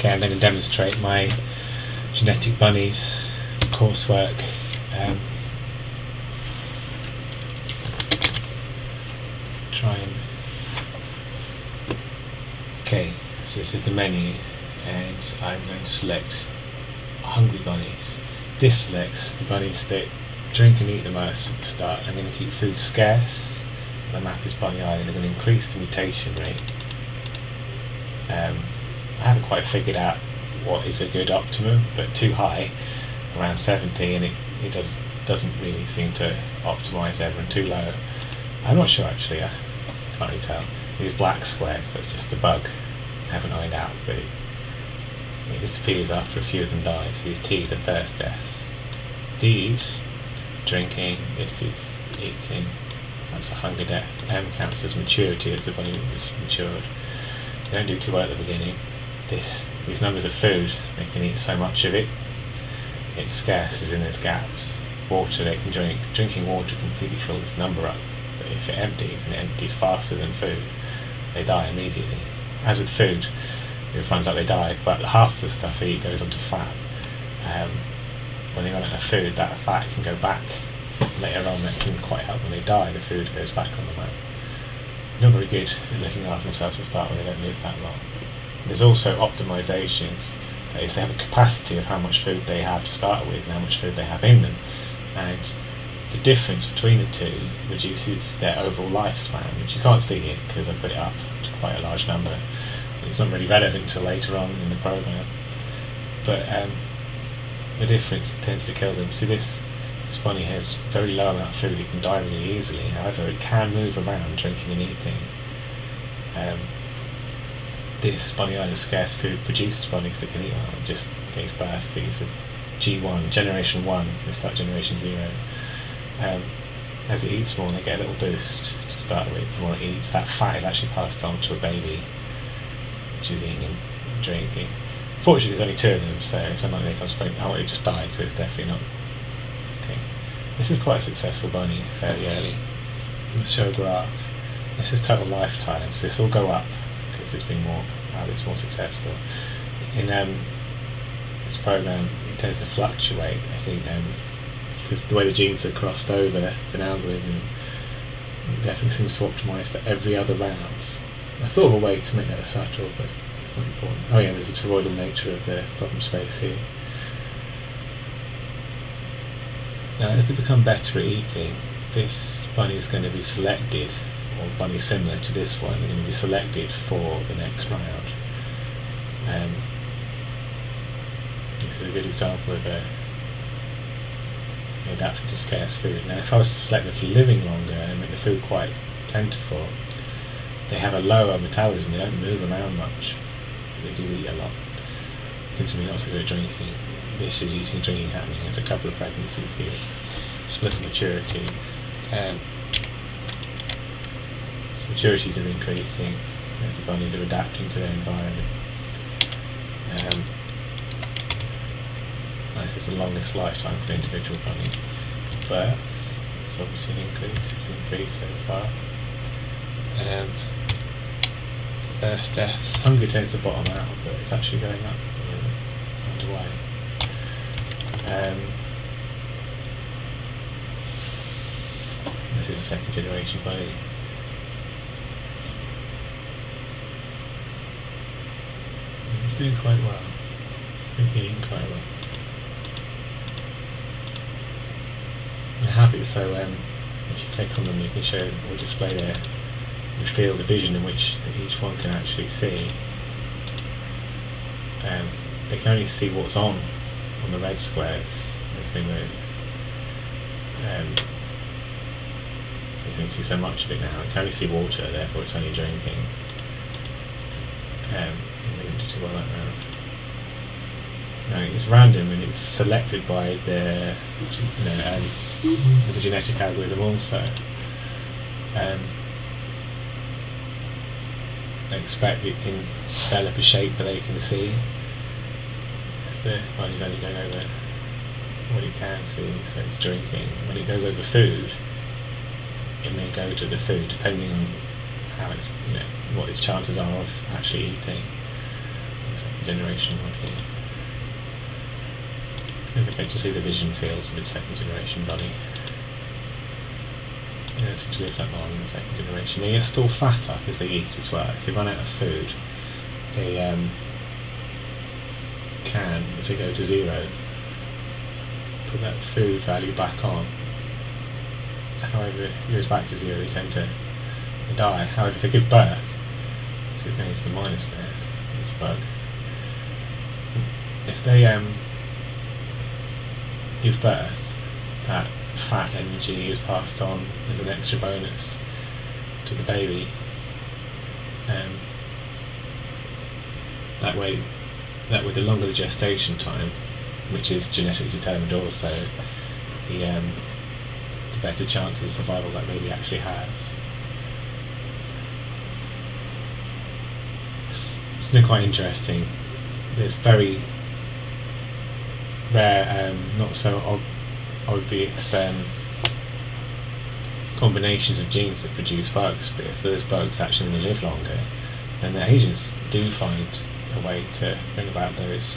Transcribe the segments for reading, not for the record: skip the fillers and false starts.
Okay, I'm going to demonstrate my Genetic Bunnies coursework. Okay, so this is the menu, and I'm going to select Hungry Bunnies. This selects the bunnies that drink and eat the most at the start. I'm going to keep food scarce. The map is Bunny Island. I'm going to increase the mutation rate. I haven't quite figured out what is a good optimum, but too high, around 70, and it doesn't really seem to optimise ever, and too low. I'm not sure actually, I can't really tell. These black squares, that's just a bug. I haven't ironed out, but it disappears after a few of them die. So these T's are thirst deaths. D's, drinking, this is eating, that's a hunger death. M counts as maturity, as the bunny was matured. They don't do too well at the beginning. These numbers of food, they can eat so much of it. It's scarce, as in there's gaps. Water they can drink. Drinking water completely fills this number up. But if it empties, and it empties faster than food, they die immediately. As with food, it runs out, they die, but half the stuff they eat goes onto fat. When they run out of food, that fat can go back later on. That can quite help when they die. The food goes back on the map. They're not very good at looking after themselves to start with. They don't live that long. There's also optimizations. That is, they have a capacity of how much food they have to start with and how much food they have in them, and the difference between the two reduces their overall lifespan, which you can't see here because I put it up to quite a large number. It's not really relevant until later on in the program, but the difference tends to kill them. See, this bunny has very low amount of food, it can die really easily. However, it can move around drinking and eating. This Bunny Island scarce food produces bunnies that can eat well and just gave birth. See, this is G1, generation 1, they start generation 0. As it eats more, they get a little boost to start with. The more it eats, that fat is actually passed on to a baby, which is eating and drinking. Fortunately, there's only 2 of them, so it's unlikely they comes pregnant. Oh, it just died, so it's definitely not. Okay, this is quite a successful bunny, fairly early. Let's show a graph. This is total lifetime, so this will go up because it's been more successful. In this program, it tends to fluctuate. I think because the way the genes are crossed over, an algorithm definitely seems to optimise for every other round. I thought of a way to make that subtle, but it's not important. Oh yeah, there's a toroidal nature of the problem space here. Now, as they become better at eating, this bunny is going to be selected, or bunny similar to this one, they're going to be selected for the next round. This is a good example of adapting to scarce food. Now, if I was to select them for living longer and make the food quite plentiful, they have a lower metabolism, they don't move around much, they do eat a lot. Tend to be not so good at drinking. This is eating and drinking happening. There's a couple of pregnancies here, split maturities. So maturities are increasing as the bunnies are adapting to their environment. This is the longest lifetime for the individual bunny. Births, it's obviously an increase, it's increased so far. First death, hunger tends to bottom out, but it's actually going up. It's underway. This is a second generation bunny. It's doing quite well. I think eating quite well. I have it so if you click on them, you can show or display the field of vision in which each one can actually see. They can only see what's on the red squares as they move. You can see so much of it now. You can only see water, therefore it's only drinking. They didn't do well that round. No, it's random and it's selected by the genetic algorithm also. I expect it can develop a shape that they can see. The bunny's only going over what it can see, so it's drinking. When it goes over food, it may go to the food depending on how it's, what its chances are of actually eating. second generation one here. I don't think I get to see the vision fields of its second generation bunny. They don't seem to live that long in the second generation. They get still fatter as they eat as well. If they run out of food, they can, if they go to 0, put that food value back on. However, it goes back to 0, they tend to die. However, if they give birth, so we're going to the minus there, this bug. If they give birth, that fat energy is passed on as an extra bonus to the baby. That way, the longer the gestation time, which is genetically determined also, the better chance of survival that baby actually has. It's quite interesting. There's very rare, not so obvious combinations of genes that produce bugs, but if those bugs actually want to live longer, then the agents do find a way to bring about those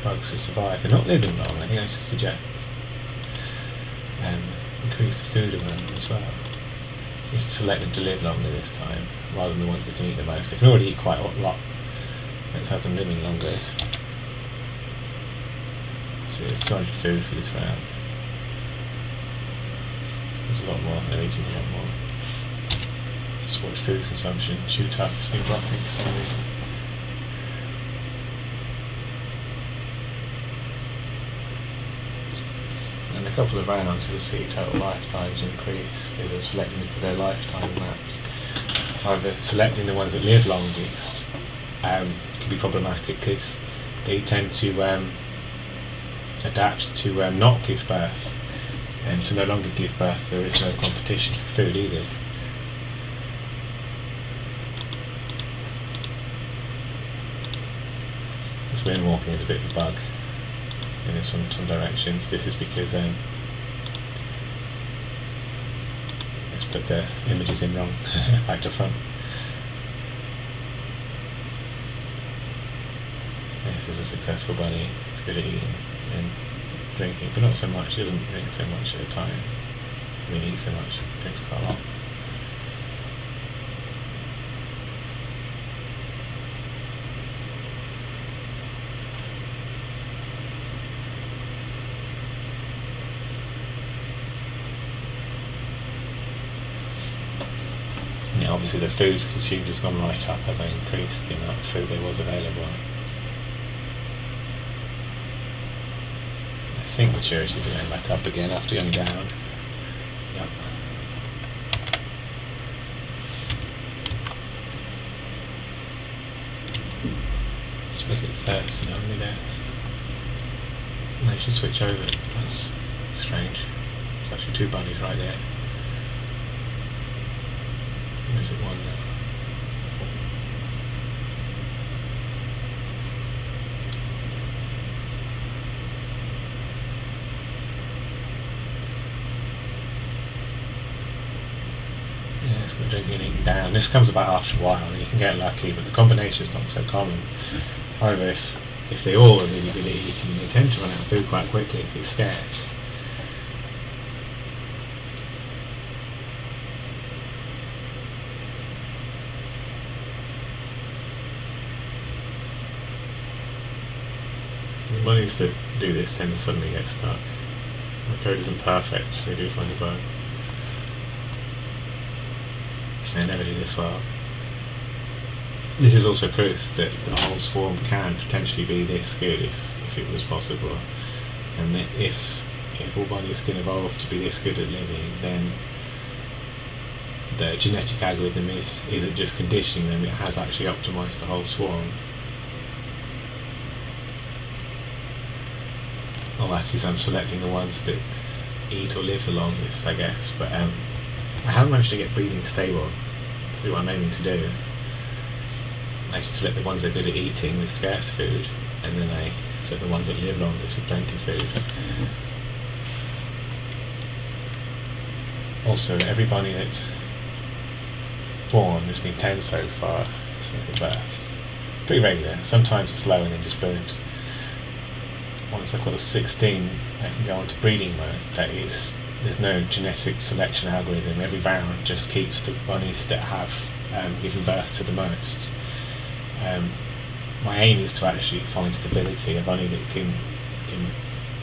bugs to survive. They're not living long. I think I should suggest increase the food around them as well. You should select them to live longer this time, rather than the ones that can eat the most. They can already eat quite a lot. Let's have them living longer. So there's 200 food for this round. There's a lot more. They're eating a lot more. Just watch food consumption shoot up. It's been dropping for some reason. And a couple of rounds you'll see total lifetimes increase because I'm selecting them for their lifetime maps. However, selecting the ones that live longest can be problematic because they tend to adapt to not give birth, and to no longer give birth there is no competition for food either. This wind walking is a bit of a bug in some directions. This is because let's put the images in wrong, back to front. This is a successful bunny, it's good at eating and drinking, but not so much. He doesn't drink so much at a time. I mean, he eats so much, he drinks quite a lot. Now, obviously the food consumed has gone right up as I increased the amount of food there was available. I think maturities are going back up again after going down. Yep. Let's make it 30 only death. And they should switch over. That's strange. There's actually 2 bunnies right there. Or is it 1 now? We're drinking and eating down. This comes about after a while, and you can get lucky, but the combination is not so common. However, if they all are really good at eating, they tend to run out of food quite quickly if it's scarce. The bunnies that do this tend to suddenly get stuck. The code isn't perfect, they do find a bug. They never do this well. This is also proof that the whole swarm can potentially be this good if it was possible, and that if all bunnies can evolve to be this good at living, then the genetic algorithm isn't just conditioning them, it has actually optimised the whole swarm. Well, that is, I'm selecting the ones that eat or live the longest, I guess, but I haven't managed to get breeding stable. That's what I'm aiming to do. I should select the ones that are good at eating with scarce food, and then I select the ones that live longest with plenty of food. Also, every bunny that's born, there's been 10 so far, so for birth, pretty regular. Sometimes it's low and then just booms. Once I've got a 16, I can go on to breeding mode. That is, there's no genetic selection algorithm. Every round just keeps the bunnies that have given birth to the most. My aim is to actually find stability, a bunny that can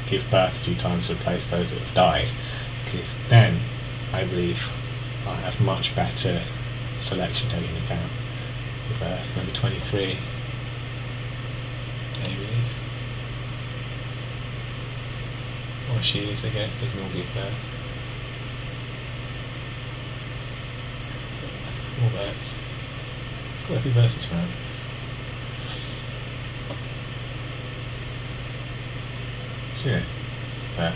give birth a few times to replace those that have died, because then I believe I'll have much better selection taken into account. Give birth, number 23. Babies. Or she is, I guess, they can all give birth. More birds. There's quite a few birds this round. So yeah, birth.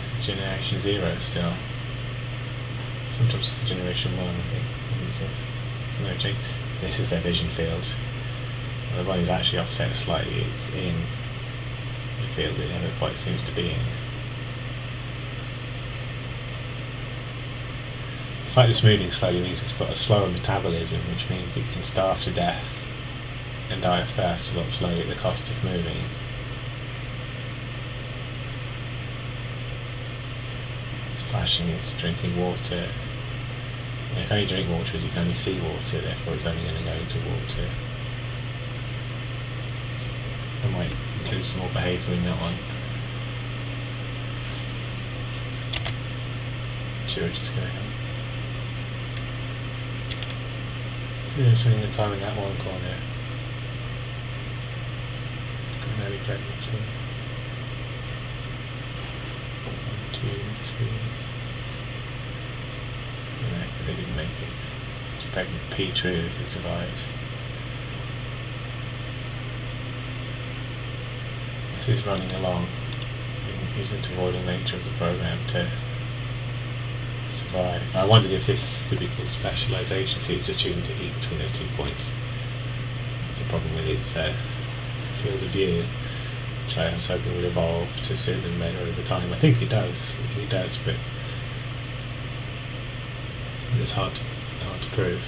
This is generation 0 still. Sometimes it's generation 1, I think. No change. This is their vision field. Well, the bunny's actually offset slightly. It's in the field it never quite seems to be in. The fact it's moving slowly means it's got a slower metabolism, which means it can starve to death and die of thirst a lot slowly at the cost of moving. It's flashing, it's drinking water. It can only drink water as it can only see water, therefore it's only going to go into water. I might include some more behaviour in that one. Sure, just going to help. So yeah, spending the time in that one corner. Got an early pregnancy. 1, 2, 3. No, they didn't make it. It's pregnant P true if it survives. This is running along. Using to avoid the nature of the program to survive. I wondered if this could be called specialisation. See, it's just choosing to eat between those 2 points. That's a problem with its field of view, which I was hoping would evolve to suit them better over time. I think it does. It does, but it's hard to prove.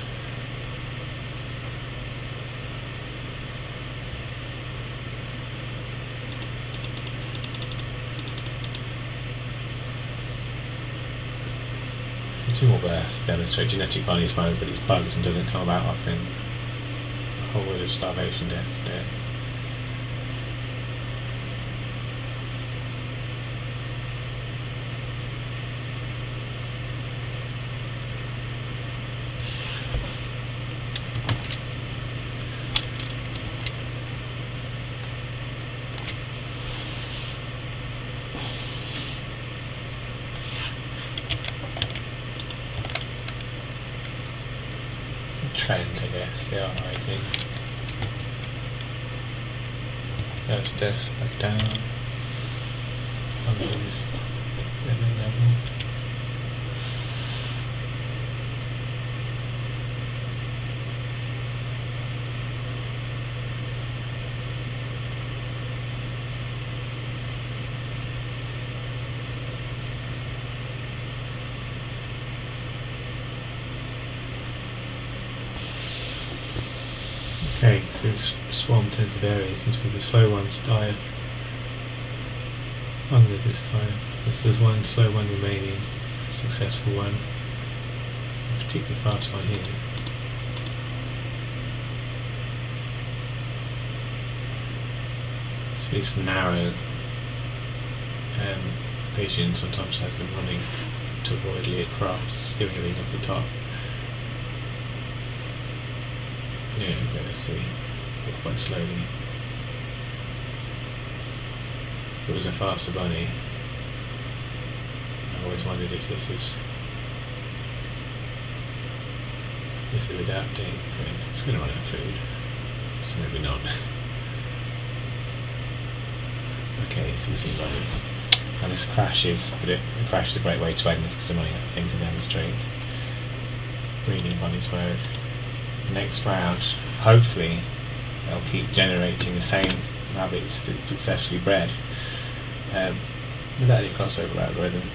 So 2 more births to demonstrate genetic bunnies mode, but it's bugged and doesn't come about often. A whole load of starvation deaths there. Trend, I guess, they are rising. First deaths back down. Others level. Okay, so this swarm turns to vary. It seems to be the slow ones die of hunger this time. There's one slow one remaining, a successful one, a particularly fast one here. So this narrow vision sometimes has them running too avoidedly across, giving everything off the top. Yeah, let's see, quite slowly. If it was a faster bunny, I always wondered if this is adapting, but it's going to run out of food, so maybe not. Okay, CC bunnies. And this crashes, but the crash is a great way to end this because I'm running out of things to demonstrate. Breeding bunnies mode. Next round, hopefully they'll keep generating the same rabbits that successfully bred without any crossover algorithm.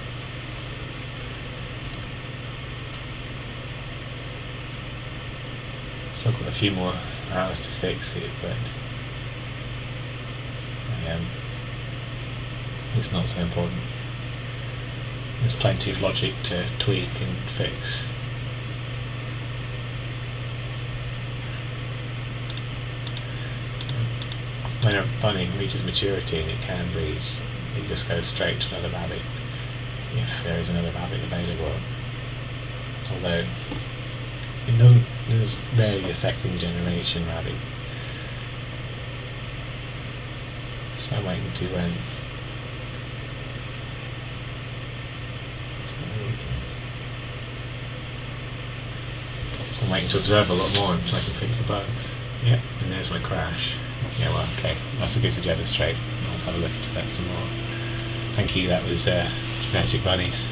So I've got a few more hours to fix it, but it's not so important. There's plenty of logic to tweak and fix. When a bunny reaches maturity, and it can reach, it just goes straight to another rabbit if there is another rabbit available. Although it doesn't, there's rarely a second generation rabbit. So I'm waiting to so I'm waiting to observe a lot more until I can fix the bugs. Yep, and there's my crash. Yeah, well, okay, that's a good to demonstrate. I'll have a look into that some more. Thank you, that was Genetic Bunnies.